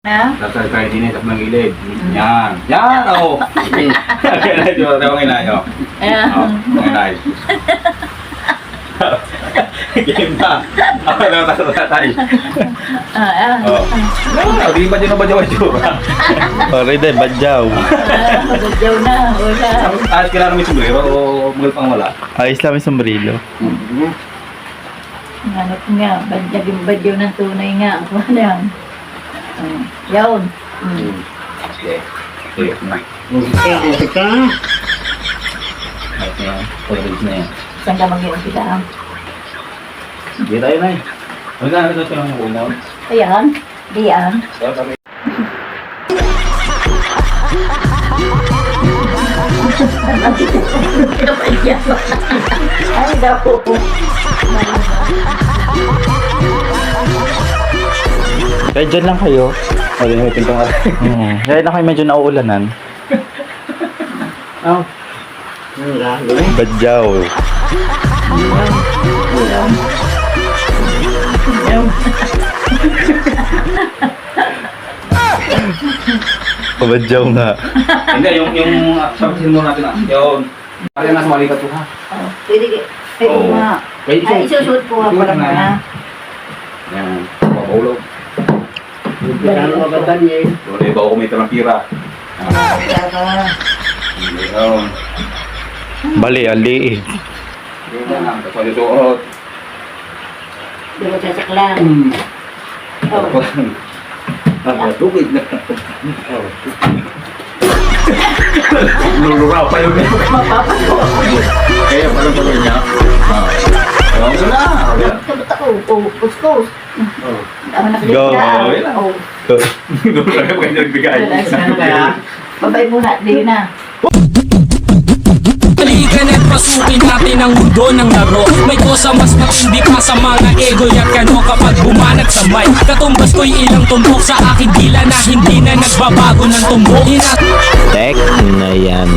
Na? Tapos tayo din sa ng gilid. Yan. Yan, oo. Kaya na ito, tayo ang inay, oh. Ayan. Oh, ang inay. Game na. Ako na tayo. Ayan. Oh. No, di ba dyan ba dyan Pare din, badyaw. Magagyaw na. Wala. Ayos kailangan may sombrero o mga pang wala? Ayos lang yung sombrero. Ano ko nga, badyaw ng tunay nga. Ano yan? Yun. Okay. Okay. Ayos na yan. Pag-release na yan. Saan ka mag-iumpisa? Hindi tayo na eh. Magkano ito lang yung unaw? Ayan. Diyan. Ay, daw. Kaya dyan lang kayo. Ay, may pintong nga. Kaya lang kayo medyo nauulanan. Oh. Badyaw. Badyaw nga. Hindi, yung sabihin mo natin yun. Parang nasa mali ka to ha. Pwede ka. Oo. Ay, isusuot ko nga pala mga. Yan. Papahulog. Ano ka ba niya? Wala iba ako may tirampira. Yun. Bali, ali eh. Yun lang. Tapos wala suot. Di mo sasaklan. Tapos, tubig na. Luluraw pa yun. Mapapasko ako. Kaya parang pagod niya. Ewan ko na. Kabot ako. Puskos. Ako Go. nakikita. Oh. Doon lang ako kayo nagbigay. Babay muna. Di na. Halika na't pasukin natin ang mundo ng laro. May kosa mas matindi pa sa mga ego at kano kapag bumanat sa mic. Katumbas ko'y ilang tumbok sa aking dila na hindi na nagbabago ng tumbok. Tek na yan.